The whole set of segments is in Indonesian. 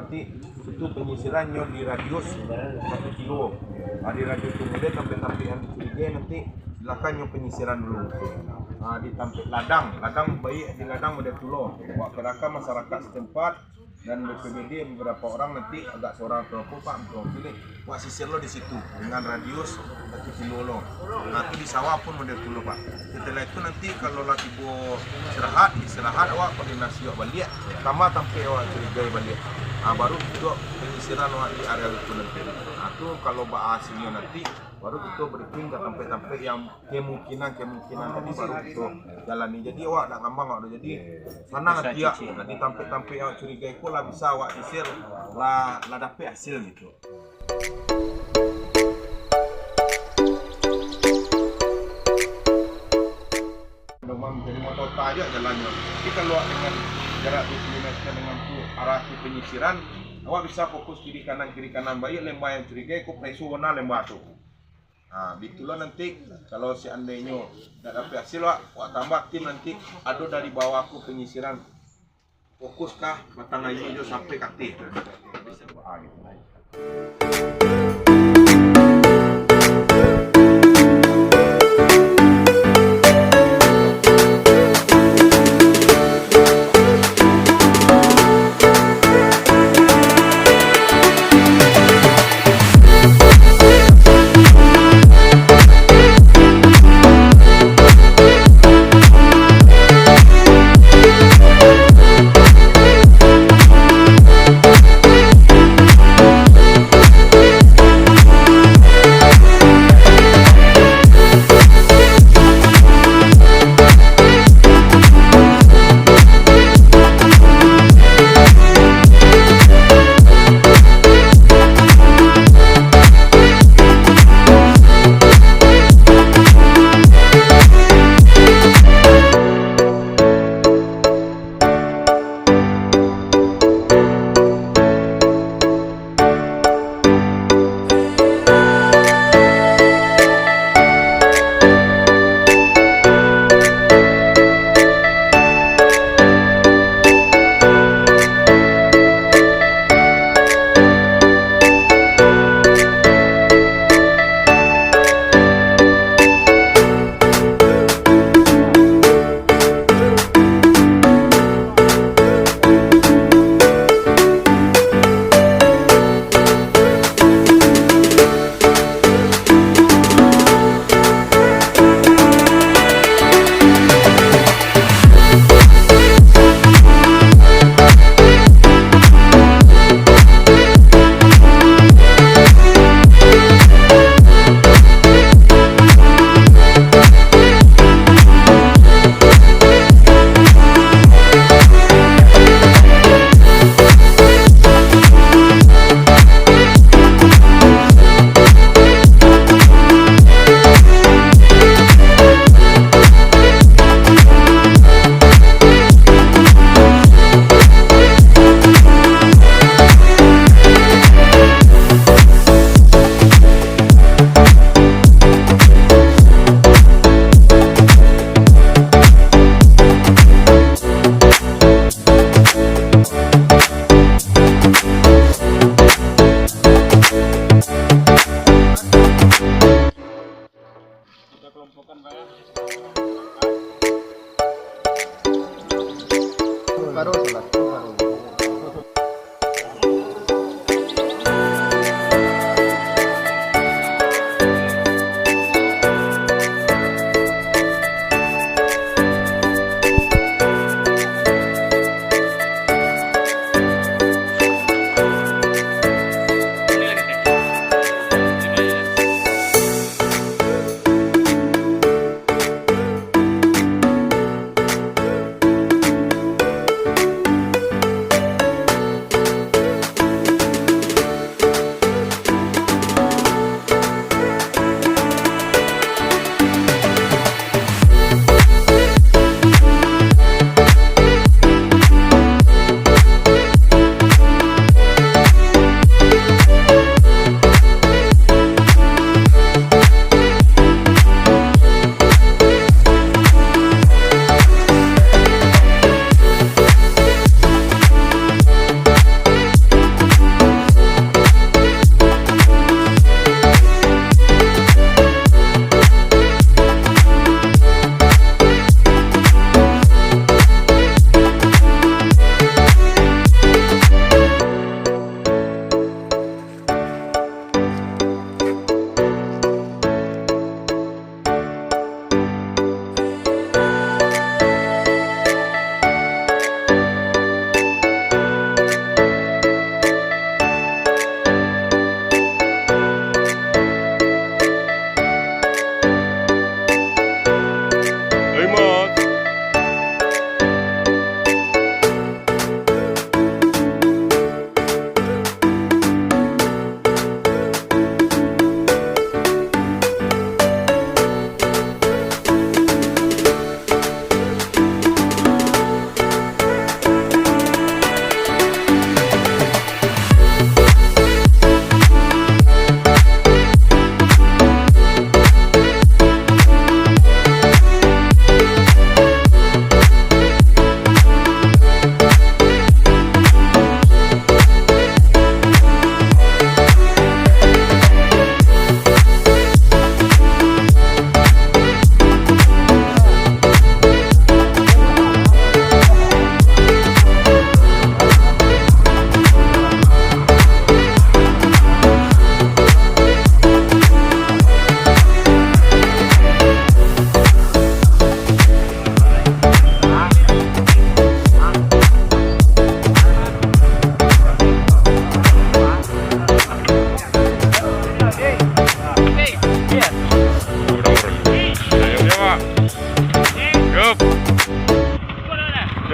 nanti itu penyisirannya di radius 1 kilo. Di radius kemudian sampai yang dicurigai nanti silakan penyisiran dulu. Di tampil ladang baik di ladang model tulo. Wak keraka masyarakat setempat dan BPBD beberapa orang nanti agak seorang atau Pak pilih wak sisir lo di situ dengan radius 1 kilo lo. Itu di sawah pun model tulo Pak. Setelah itu nanti kalau lagi istirahat awak koordinasi awak balik sama sampai awak curigai balik. Baru juga penyisiran awak di area itu nanti. Itu kalau hasilnya nanti baru kita briefing ke tempat-tempat yang kemungkinan tadi baru kita jalani. Jadi awak tak ngambang awak jadi sana nanti ya nanti tempat-tempat yang curigai ku lah bisa awak sisir lah dapat hasil gitu. Jadi motor aja jalannya. Jadi kalau dengan jarak 2 km dengan arah penyisiran, awak bisa fokus kiri kanan baik lembah yang curigai ku presu warna lembah tu. Bitulah nanti kalau seandainya tidak dapat hasil awak tambah tim nanti ada dari bawah aku penyisiran fokus kah batang ayu sampai kaki. Bisa gitu.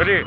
Jadi